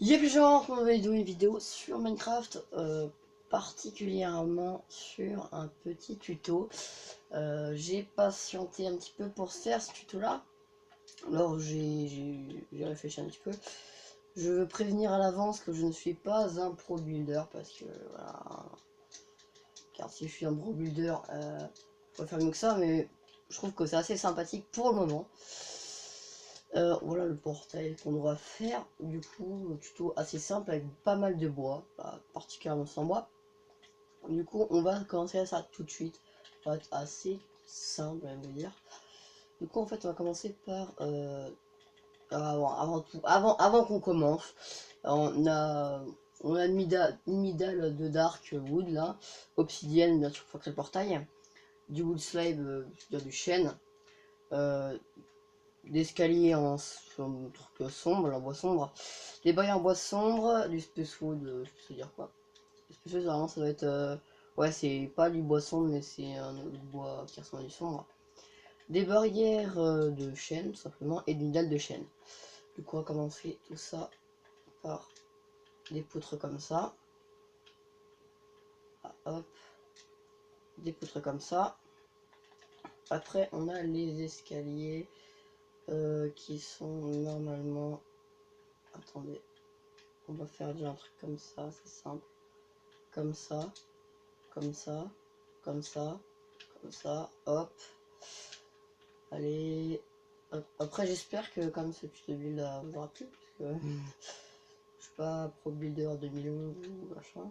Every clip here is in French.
Y'a plus genre qu'on va une vidéo sur Minecraft, particulièrement sur un petit tuto. J'ai patienté un petit peu pour faire ce tuto là. Alors j'ai réfléchi un petit peu. Je veux prévenir à l'avance que je ne suis pas un pro builder parce que voilà. Car si je suis un pro builder, je peux faire mieux que ça, mais je trouve que c'est assez sympathique pour le moment. Voilà le portail qu'on doit faire. Du coup, le tuto assez simple avec pas mal de bois, particulièrement sans bois. Du coup, on va commencer à ça tout de suite. Ça va être assez simple, on va dire. Du coup, en fait, on va commencer par avant qu'on commence, on a une dalle de dark wood là, obsidienne bien sûr pour créer le portail, du wood slab, du chêne. D'escalier en truc sombre, en bois sombre, des barrières en bois sombre, du space wood, je sais dire quoi. Le space wood, vraiment, ça doit être. Ouais, c'est pas du bois sombre, mais c'est un bois qui ressemble à du sombre. Des barrières de chêne, tout simplement, et d'une dalle de chêne. Du coup, on va commencer tout ça par des poutres comme ça. Ah, hop, des poutres comme ça. Après, on a les escaliers qui sont normalement. Attendez. On va faire déjà un truc comme ça, c'est simple. Comme ça, comme ça, comme ça, comme ça, hop. Allez, hop. Après j'espère que comme ce tuto build vous aura plu, parce que je suis pas pro builder 2011 ou machin.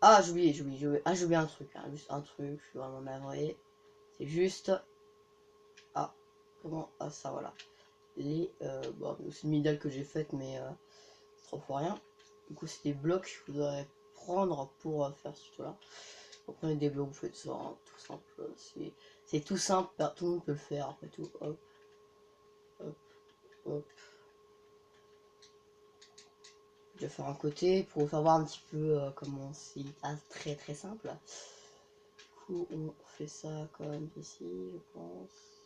Ah j'ai oublié un truc, hein, juste un truc, je suis vraiment navré. C'est juste. Ah, comment. Ah ça voilà. Les. Bon, c'est une midale que j'ai faite, mais c'est trop pour rien. Du coup c'est des blocs que vous devrez prendre pour faire ce tuto là. Vous prenez des blocs, vous faites ça, hein, tout simple. C'est tout simple, tout le monde peut le faire après tout. Hop, hop, hop. Je vais faire un côté pour vous faire voir un petit peu comment c'est très très simple. Du coup, on fait ça comme ici, je pense.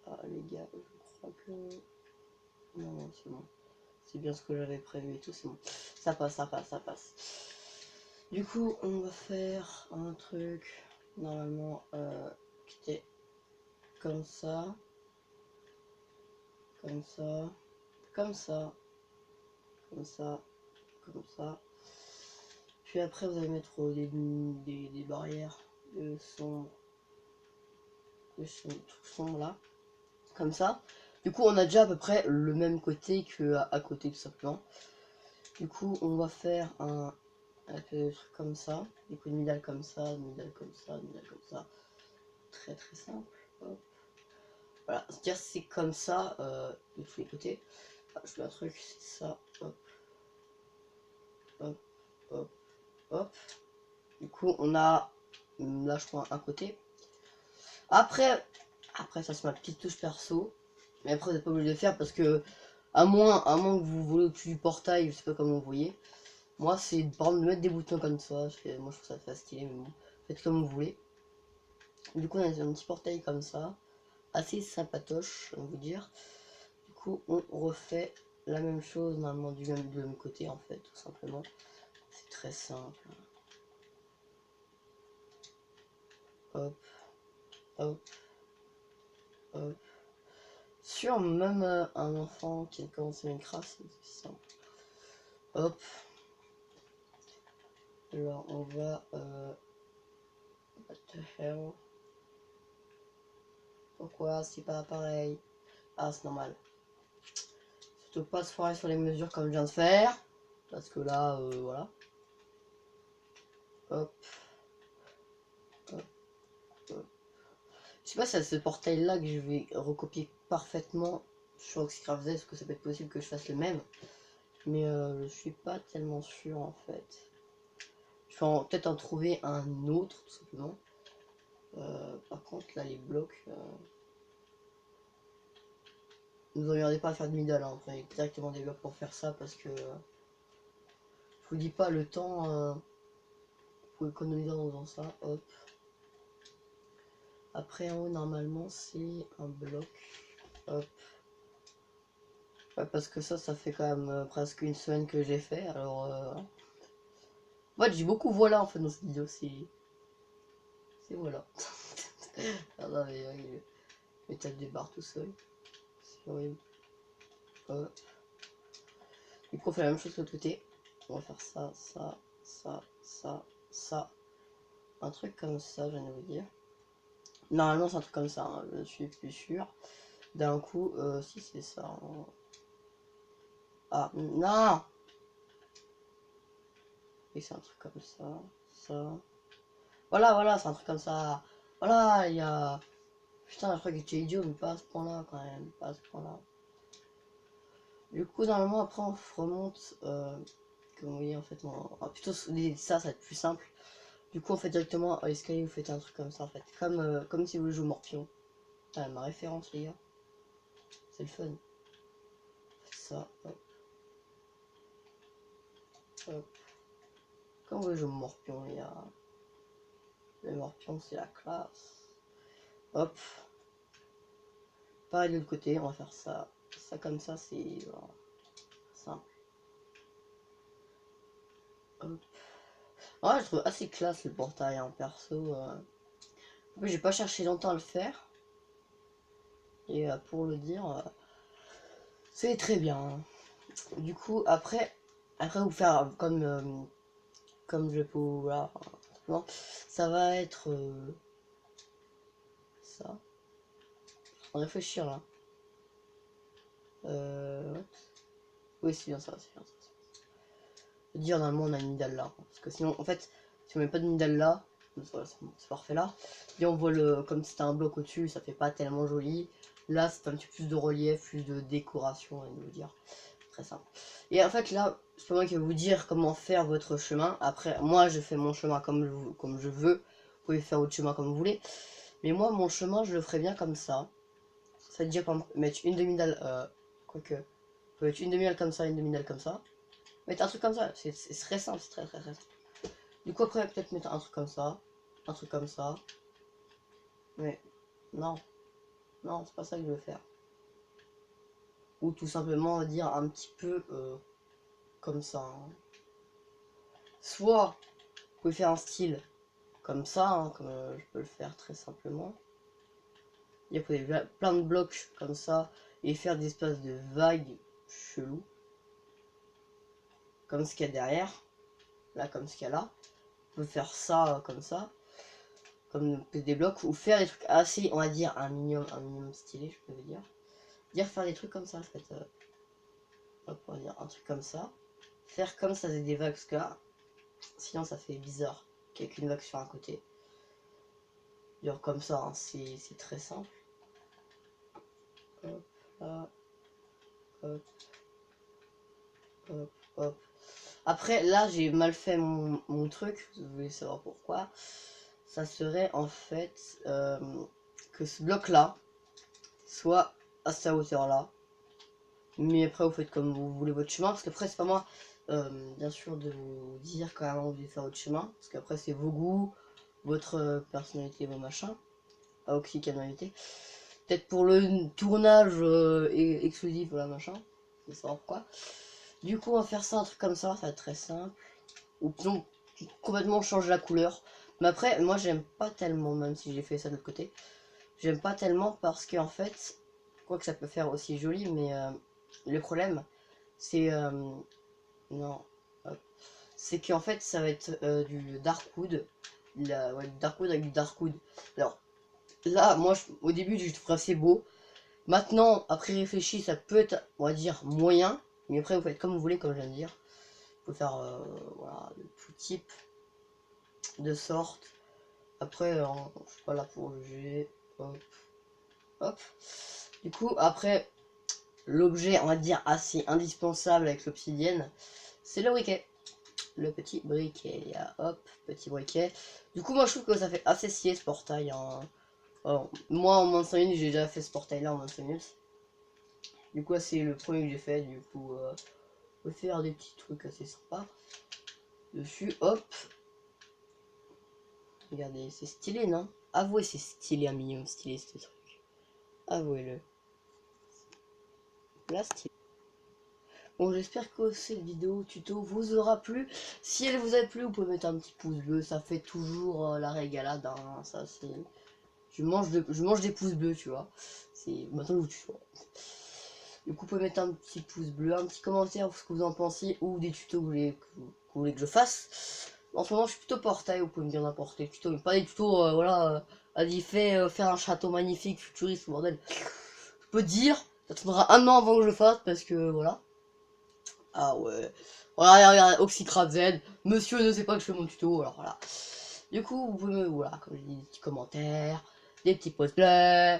Ah les gars, je crois que. Non, non, c'est bon. C'est bien ce que j'avais prévu et tout, c'est bon. Ça passe, ça passe, ça passe. Du coup, on va faire un truc normalement qui était comme ça, comme ça, comme ça, comme ça, comme ça. Puis après, vous allez mettre des barrières de son, tout sombre là, comme ça. Du coup, on a déjà à peu près le même côté que à côté, tout simplement. Du coup, on va faire un truc comme ça. Du coup, une dalle comme ça, une dalle comme ça, une dalle comme ça. Très très simple. Hop. Voilà, c'est-à-dire c'est comme ça de tous les côtés. Ah, je fais un truc, c'est ça. Hop, hop, hop, hop. Du coup, on a là, je crois, un côté. Après ça c'est ma petite touche perso. Mais après, vous n'êtes pas obligé de le faire parce que, à moins que vous voulez au-dessus du portail, je sais pas comment vous voyez. Moi, c'est par exemple de mettre des boutons comme ça. Moi, je trouve ça fait stylé, mais bon, faites comme vous voulez. Du coup, on a un petit portail comme ça, assez sympatoche, on va vous dire. Du coup, on refait la même chose, normalement, du même côté, en fait, tout simplement. C'est très simple. Hop, hop, hop. Sur même un enfant qui a commencé Minecraft, c'est simple. Hop. Alors on va what the hell. Pourquoi c'est pas pareil? Ah c'est normal. Surtout pas se foirer sur les mesures comme je viens de faire. Parce que là voilà. Hop. Hop. Hop. Je sais pas si c'est ce portail là que je vais recopier parfaitement sur Oxycraft Z, parce que ça peut être possible que je fasse le même. Mais je suis pas tellement sûr en fait. Je vais peut-être en trouver un autre tout simplement. Par contre là les blocs, ne vous regardez pas à faire de middle, hein. Vous prenez directement des blocs pour faire ça parce que je vous dis pas le temps, vous pouvez économiser en faisant ça. Hop. Après en haut normalement c'est un bloc. Hop. Ouais, parce que ça fait quand même presque une semaine que j'ai fait, alors... En fait, j'ai beaucoup voilà en fait dans cette vidéo, c'est voilà. Ah non, mais il tape des barres tout seul. C'est horrible. Du coup, on fait la même chose de l'autre côté. On va faire ça, ça, ça, ça, ça. Un truc comme ça, je viens de vous dire. Normalement, c'est un truc comme ça, hein, je suis plus sûr. D'un coup, si c'est ça. Hein. Ah, non! Et c'est un truc comme ça, ça. Voilà, voilà, c'est un truc comme ça. Voilà, il y a. Putain, je crois que j'étais idiot, mais pas à ce point-là quand même. Pas à ce point-là. Du coup, normalement, après, on remonte. Comme vous voyez, en fait, plutôt ça, ça va être plus simple. Du coup, on fait directement à l'escalier, vous faites un truc comme ça, en fait. Comme si vous jouez au morpion. Ah, ma référence, les gars. C'est le fun. Faites ça, hop, hop. Comme vous jouez au morpion, les gars. Le morpion, c'est la classe. Hop. Pareil de l'autre côté, on va faire ça. Ça comme ça, c'est voilà, simple. Hop. Ouais, je trouve assez classe le portail en perso. J'ai pas cherché longtemps à le faire. Et pour le dire, c'est très bien. Du coup, après vous faire comme je peux, voilà, simplement, ça va être ça. On va réfléchir là. What? Oui, c'est bien ça, c'est bien ça. Dire normalement on a une dalle là, parce que sinon, en fait, si on met pas de dalle là, voilà, c'est parfait là. Et on voit comme c'était un bloc au-dessus, ça fait pas tellement joli. Là, c'est un petit peu plus de relief, plus de décoration, et de vous dire. Très simple. Et en fait là, c'est pas moi qui vais vous dire comment faire votre chemin. Après, moi je fais mon chemin comme je veux. Vous pouvez faire votre chemin comme vous voulez. Mais moi, mon chemin, je le ferai bien comme ça. C'est-à-dire mettre une demi-dalle, quoique, vous pouvez mettre une demi-dalle comme ça, une demi-dalle comme ça. Mettre un truc comme ça, c'est très simple, c'est très très simple. Du coup après, peut-être mettre un truc comme ça, un truc comme ça. Mais non, non, c'est pas ça que je veux faire. Ou tout simplement dire un petit peu comme ça. Hein. Soit vous pouvez faire un style comme ça, hein, comme je peux le faire très simplement. Et vous pouvez plein de blocs comme ça et faire des espèces de vagues chelous. Comme ce qu'il y a derrière. Là, comme ce qu'il y a là. Vous pouvez faire ça comme ça. Comme des blocs. Ou faire des trucs assez, on va dire, un minimum stylé, je peux dire. Faire des trucs comme ça, en fait. Hop, on va dire un truc comme ça. Faire comme ça, c'est des vagues, parce que là, sinon ça fait bizarre qu'avec une vague sur un côté. Genre comme ça, hein, c'est très simple. Hop, là. Hop. Hop, hop. Après, là, j'ai mal fait mon truc. Vous voulez savoir pourquoi. Ça serait en fait que ce bloc-là soit à sa hauteur-là. Mais après, vous faites comme vous voulez votre chemin. Parce qu'après, c'est pas moi, bien sûr, de vous dire comment vous devez faire votre chemin. Parce qu'après, c'est vos goûts, votre personnalité, vos machins. Pas aussi canalité. Peut-être pour le tournage exclusif, voilà, machin. C'est ça pourquoi. Du coup, on va faire ça, un truc comme ça va être très simple. Ou sinon, complètement changer la couleur. Mais après, moi, j'aime pas tellement, même si j'ai fait ça de l'autre côté. J'aime pas tellement parce que en fait, quoi que ça peut faire aussi joli, mais le problème, c'est non, c'est qu'en fait, ça va être du Darkwood, ouais, du Darkwood avec du Darkwood. Alors là, moi, au début, je trouve assez beau. Maintenant, après réfléchi, ça peut être, on va dire, moyen. Mais après, vous faites comme vous voulez, comme je viens de dire. Vous pouvez faire voilà, de tout type, de sorte. Après, je suis pas là pour juger. Hop, hop. Du coup, après, l'objet, on va dire, assez indispensable avec l'obsidienne, c'est le briquet. Le petit briquet. Hop, petit briquet. Du coup, moi, je trouve que ça fait assez scier ce portail. Hein. Alors, moi, en moins de 5 minutes, j'ai déjà fait ce portail-là en moins de 5 minutes. Du coup, c'est le premier que j'ai fait. Du coup, on peut faire des petits trucs assez sympas dessus. Hop. Regardez, c'est stylé, non? Avouez, c'est stylé, un minimum stylé, ce truc. Avouez-le. Là, stylé. Bon, j'espère que cette vidéo tuto vous aura plu. Si elle vous a plu, vous pouvez mettre un petit pouce bleu, ça fait toujours la régalade, hein. Ça c'est... je mange des pouces bleus, tu vois. C'est maintenant le tuto. Du coup, vous pouvez mettre un petit pouce bleu, un petit commentaire pour ce que vous en pensez, ou des tutos que vous voulez que je fasse. En ce moment, je suis plutôt portail, vous pouvez me dire n'importe quel tuto, mais pas des tutos, voilà, faire un château magnifique, futuriste, bordel. Je peux te dire, ça tournera un an avant que je le fasse, parce que, voilà. Ah ouais. Regarde, Oxycrate Z, monsieur ne sait pas que je fais mon tuto, alors voilà. Du coup, vous pouvez me, voilà, comme je dis, des petits commentaires, des petits pouces bleus,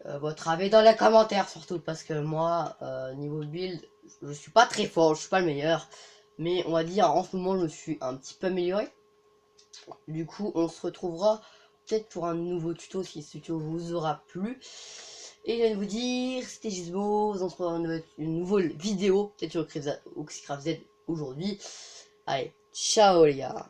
votre avis dans les commentaires surtout, parce que moi, niveau build, je suis pas très fort, je suis pas le meilleur, mais on va dire, en ce moment, je me suis un petit peu amélioré. Du coup, on se retrouvera peut-être pour un nouveau tuto, si ce tuto vous aura plu. Et je viens de vous dire, c'était Gizmo, on se retrouve dans une nouvelle vidéo, peut-être sur Oxycraft Z aujourd'hui. Allez, ciao les gars.